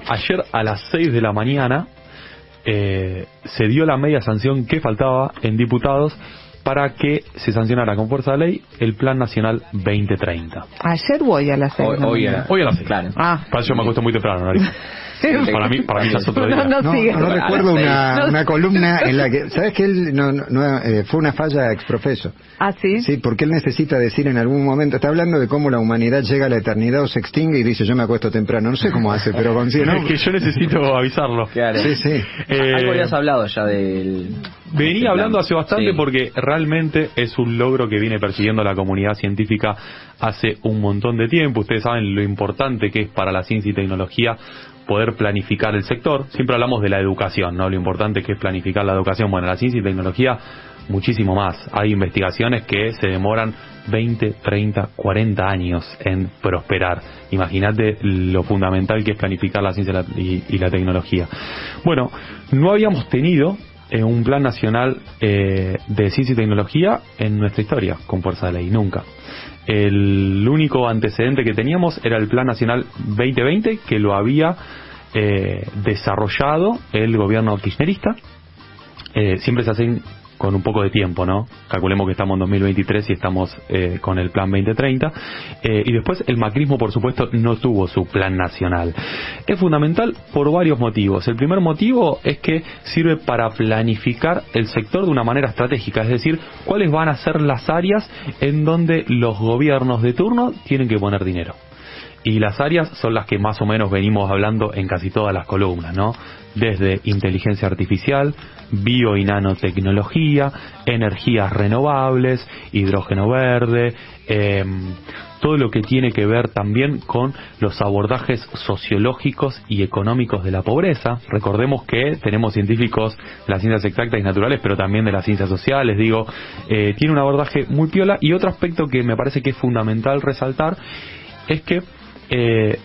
Ayer a las 6 de la mañana se dio la media sanción que faltaba en diputados para que se sancionara con fuerza de ley el Plan Nacional 2030. ¿Ayer o hoy a las 6? Hoy a las 6. Claro. Para eso me acuesto muy temprano, Nari. Para mí ya es otro día. No recuerdo una columna en la que, ¿sabes que él fue una falla exprofeso? ¿Ah, sí? Sí, porque él necesita decir en algún momento, está hablando de cómo la humanidad llega a la eternidad o se extingue y dice, yo me acuesto temprano. No sé cómo hace, pero consigue, ¿no? Es que yo necesito avisarlo. Claro. Sí. Algo habías hablado ya del... Venía hablando hace bastante, sí, porque realmente es un logro que viene persiguiendo la comunidad científica hace un montón de tiempo. Ustedes saben lo importante que es para la ciencia y tecnología poder planificar el sector. Siempre hablamos de la educación, ¿no? Lo importante que es planificar la educación. Bueno, la ciencia y tecnología muchísimo más. Hay investigaciones que se demoran 20, 30, 40 años en prosperar. Imagínate lo fundamental que es planificar la ciencia y la tecnología. Bueno, no habíamos tenido un plan nacional de ciencia y tecnología en nuestra historia con fuerza de ley, nunca. El único antecedente que teníamos era el Plan Nacional 2020, que lo había desarrollado el gobierno kirchnerista. Siempre se hacen con un poco de tiempo, ¿no? Calculemos que estamos en 2023 y estamos con el Plan 2030. Y después el macrismo, por supuesto, no tuvo su plan nacional. Es fundamental por varios motivos. El primer motivo es que sirve para planificar el sector de una manera estratégica, es decir, cuáles van a ser las áreas en donde los gobiernos de turno tienen que poner dinero. Y las áreas son las que más o menos venimos hablando en casi todas las columnas, ¿no? Desde inteligencia artificial, bio y nanotecnología, energías renovables, hidrógeno verde, todo lo que tiene que ver también con los abordajes sociológicos y económicos de la pobreza. Recordemos que tenemos científicos de las ciencias exactas y naturales, pero también de las ciencias sociales, tiene un abordaje muy piola. Y otro aspecto que me parece que es fundamental resaltar es que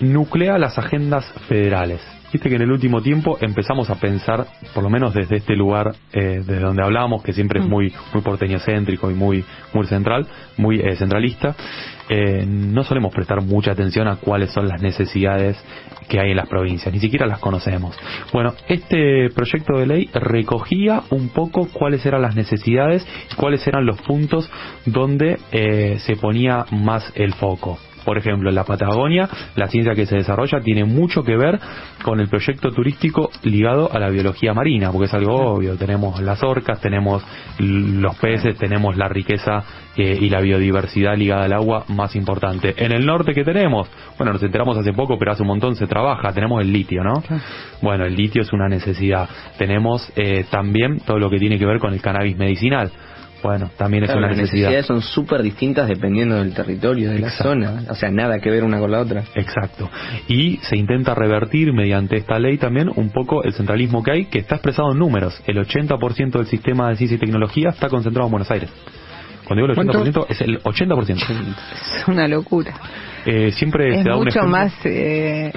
nuclea las agendas federales. Viste que en el último tiempo empezamos a pensar, por lo menos desde este lugar desde donde hablamos, que siempre es muy porteñocéntrico y muy central, muy centralista, no solemos prestar mucha atención a cuáles son las necesidades que hay en las provincias, ni siquiera las conocemos. Bueno, este proyecto de ley recogía un poco cuáles eran las necesidades, cuáles eran los puntos donde se ponía más el foco. Por ejemplo, en la Patagonia, la ciencia que se desarrolla tiene mucho que ver con el proyecto turístico ligado a la biología marina, porque es algo obvio. Tenemos las orcas, tenemos los peces, tenemos la riqueza y la biodiversidad ligada al agua más importante. En el norte, ¿qué tenemos? Bueno, nos enteramos hace poco, pero hace un montón se trabaja. Tenemos el litio, ¿no? Bueno, el litio es una necesidad. Tenemos también todo lo que tiene que ver con el cannabis medicinal. Bueno, también es una necesidad. Las necesidades son súper distintas dependiendo del territorio, de la zona. O sea, nada que ver una con la otra. Exacto. Y se intenta revertir mediante esta ley también un poco el centralismo que hay, que está expresado en números. El 80% del sistema de ciencia y tecnología está concentrado en Buenos Aires. Cuando digo el 80%, es el 80%. Es una locura. Siempre es se da mucho un más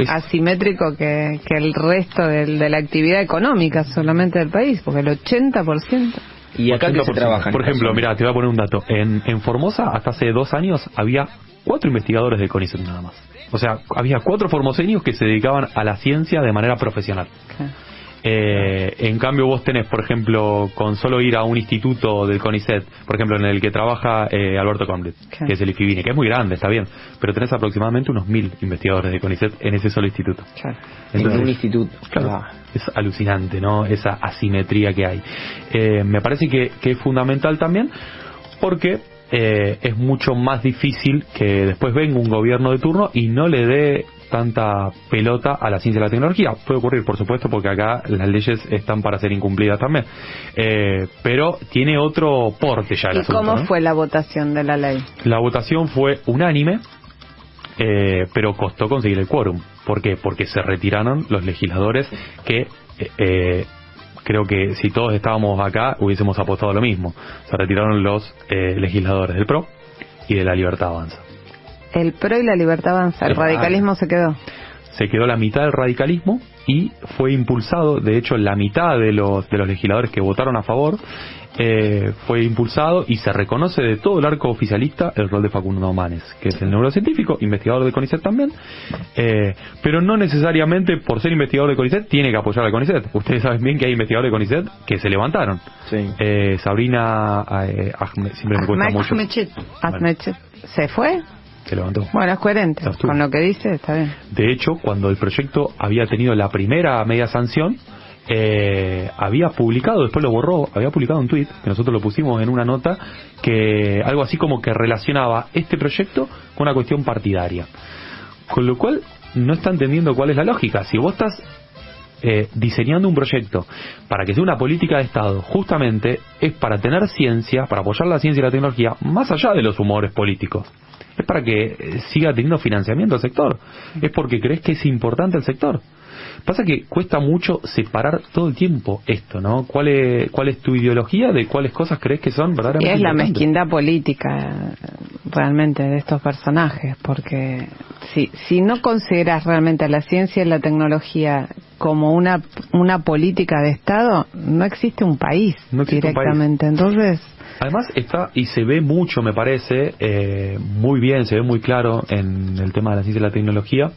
asimétrico que el resto de la actividad económica solamente del país, porque el 80%... ¿Y acá que se trabaja? Por ejemplo, mira, te voy a poner un dato. En Formosa, hasta hace 2 años, había 4 investigadores del CONICET nada más. O sea, había 4 formoseños que se dedicaban a la ciencia de manera profesional. Okay. En cambio vos tenés, por ejemplo, con solo ir a un instituto del CONICET, por ejemplo, en el que trabaja Alberto Conblet, que es el IFIBINE, que es muy grande, está bien, pero tenés aproximadamente unos 1000 investigadores de CONICET en ese solo instituto. Entonces, en un instituto. Claro, es alucinante, ¿no? Esa asimetría que hay. Me parece que es fundamental también porque es mucho más difícil que después venga un gobierno de turno y no le dé tanta pelota a la ciencia y la tecnología. Puede ocurrir, por supuesto, porque acá las leyes están para ser incumplidas también. Pero tiene otro porte ya el asunto. ¿Y cómo fue la votación de la ley? La votación fue unánime, pero costó conseguir el quórum. ¿Por qué? Porque se retiraron los legisladores que... creo que si todos estábamos acá hubiésemos apostado lo mismo. Se retiraron los legisladores del PRO y de la Libertad Avanza. El PRO y la Libertad Avanza, el radicalismo se quedó. Se quedó la mitad del radicalismo y fue impulsado, de hecho la mitad de los legisladores que votaron a favor, fue impulsado y se reconoce de todo el arco oficialista el rol de Facundo Manes, que es el neurocientífico, investigador de CONICET también, pero no necesariamente por ser investigador de CONICET tiene que apoyar al CONICET. Ustedes saben bien que hay investigadores de CONICET que se levantaron. Sí. Sabrina Ahmed, siempre me cuesta mucho. Ahmedchet. ¿Se fue? Se levantó. Bueno, es coherente. Con lo que dice, está bien. De hecho, cuando el proyecto había tenido la primera media sanción, había publicado, después lo borró, había publicado un tuit, que nosotros lo pusimos en una nota, que algo así como que relacionaba este proyecto con una cuestión partidaria. Con lo cual, no está entendiendo cuál es la lógica. Si vos estás diseñando un proyecto para que sea una política de Estado, justamente es para tener ciencia, para apoyar la ciencia y la tecnología, más allá de los humores políticos. Es para que siga teniendo financiamiento el sector. Es porque crees que es importante el sector. Pasa que cuesta mucho separar todo el tiempo esto, ¿no? ¿Cuál es tu ideología de cuáles cosas crees que son verdaderamente importantes? Y es la mezquindad política realmente de estos personajes, porque si no consideras realmente la ciencia y la tecnología como una política de Estado, no existe un país directamente. Entonces, además está, y se ve mucho, me parece, muy bien, se ve muy claro en el tema de la ciencia y la tecnología,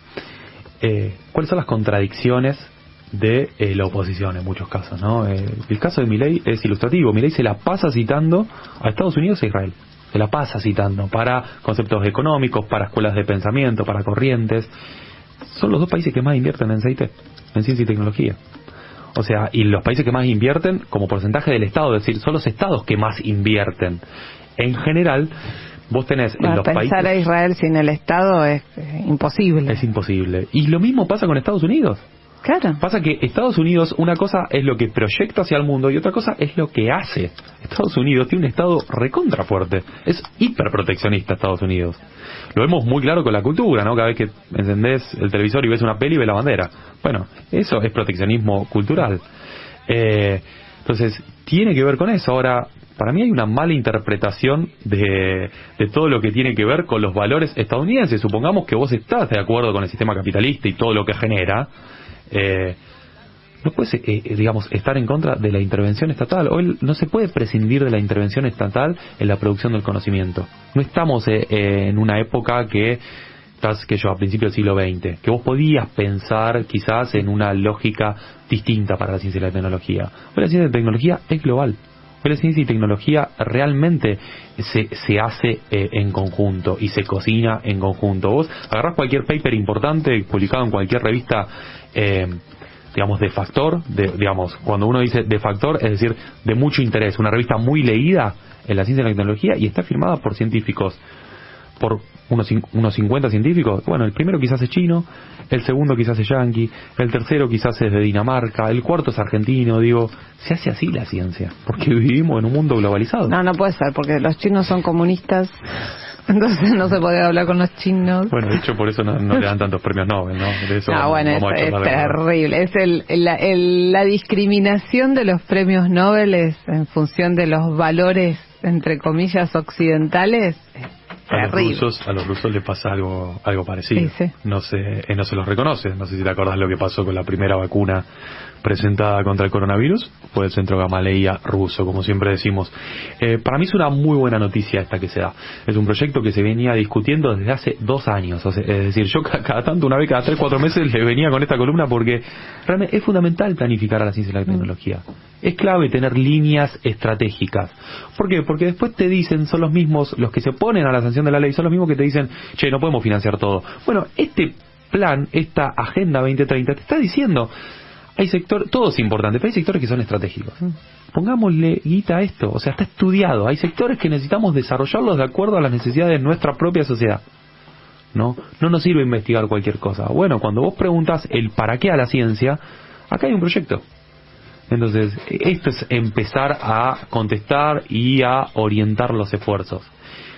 cuáles son las contradicciones de la oposición en muchos casos, ¿no? El caso de Milei es ilustrativo. Milei se la pasa citando a Estados Unidos e Israel. Se la pasa citando para conceptos económicos, para escuelas de pensamiento, para corrientes. Son los dos países que más invierten en CIT, en ciencia y tecnología. O sea, y los países que más invierten como porcentaje del Estado, es decir, son los estados que más invierten. En general, vos tenés en los países... Pensar a Israel sin el Estado es imposible. Es imposible. Y lo mismo pasa con Estados Unidos. Claro. Pasa que Estados Unidos, una cosa es lo que proyecta hacia el mundo y otra cosa es lo que hace. Estados Unidos tiene un Estado recontra fuerte. Es hiperproteccionista Estados Unidos. Lo vemos muy claro con la cultura, ¿no? Cada vez que encendés el televisor y ves una peli, ves la bandera. Bueno, eso es proteccionismo cultural. Entonces, tiene que ver con eso. Ahora, para mí hay una mala interpretación de todo lo que tiene que ver con los valores estadounidenses. Supongamos que vos estás de acuerdo con el sistema capitalista y todo lo que genera. No puedes, digamos, estar en contra de la intervención estatal. Hoy no se puede prescindir de la intervención estatal en la producción del conocimiento. No estamos en una época que a principios del siglo XX, que vos podías pensar quizás en una lógica distinta para la ciencia y la tecnología. Hoy la ciencia y la tecnología es global. Hoy la ciencia y tecnología realmente se hace en conjunto y se cocina en conjunto. Vos agarrás cualquier paper importante publicado en cualquier revista, digamos, de factor, digamos, cuando uno dice de factor, es decir, de mucho interés, una revista muy leída en la ciencia y la tecnología y está firmada por científicos, por unos 50 científicos. Bueno, el primero quizás es chino, el segundo quizás es yanqui, el tercero quizás es de Dinamarca, el cuarto es argentino. Digo, se hace así la ciencia, porque vivimos en un mundo globalizado. No puede ser, porque los chinos son comunistas, entonces no se puede hablar con los chinos. Bueno, de hecho por eso no le dan tantos premios Nobel, ¿no? De eso bueno, es terrible. Es la discriminación de los premios Nobel es en función de los valores, entre comillas, occidentales. A los rusos le pasa algo parecido. Sí. No se los reconoce. No sé si te acordás lo que pasó con la primera vacuna presentada contra el coronavirus. Fue el Centro Gamaleya ruso, como siempre decimos. Para mí es una muy buena noticia esta que se da. Es un proyecto que se venía discutiendo desde hace 2 años. O sea, es decir, yo cada tanto, una vez cada 3-4 meses, le venía con esta columna porque realmente es fundamental planificar a la ciencia y la tecnología. Es clave tener líneas estratégicas. ¿Por qué? Porque después te dicen, son los mismos, los que se oponen a la sanción de la ley, son los mismos que te dicen, che, no podemos financiar todo. Bueno, este plan, esta Agenda 2030, te está diciendo, hay sectores, todo es importante, pero hay sectores que son estratégicos. Pongámosle guita a esto, o sea, está estudiado. Hay sectores que necesitamos desarrollarlos de acuerdo a las necesidades de nuestra propia sociedad. No nos sirve investigar cualquier cosa. Bueno, cuando vos preguntas el para qué a la ciencia, acá hay un proyecto. Entonces, esto es empezar a contestar y a orientar los esfuerzos.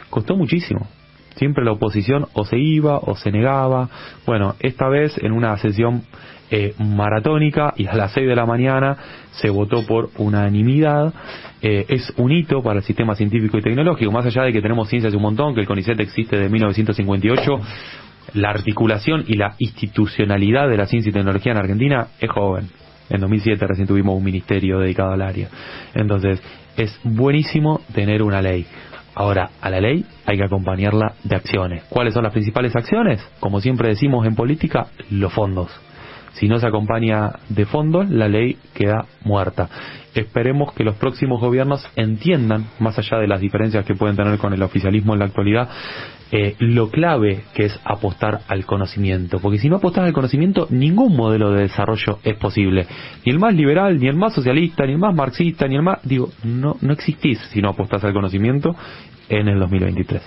Costó muchísimo. Siempre la oposición o se iba o se negaba. Bueno, esta vez en una sesión maratónica y a las 6 de la mañana se votó por unanimidad. Es un hito para el sistema científico y tecnológico. Más allá de que tenemos ciencias un montón, que el CONICET existe de 1958, la articulación y la institucionalidad de la ciencia y tecnología en Argentina es joven. En 2007 recién tuvimos un ministerio dedicado al área. Entonces, es buenísimo tener una ley. Ahora, a la ley hay que acompañarla de acciones. ¿Cuáles son las principales acciones? Como siempre decimos en política, los fondos. Si no se acompaña de fondos, la ley queda muerta. Esperemos que los próximos gobiernos entiendan, más allá de las diferencias que pueden tener con el oficialismo en la actualidad, lo clave que es apostar al conocimiento. Porque si no apostas al conocimiento, ningún modelo de desarrollo es posible. Ni el más liberal, ni el más socialista, ni el más marxista, ni el más... no existís si no apostás al conocimiento en el 2023.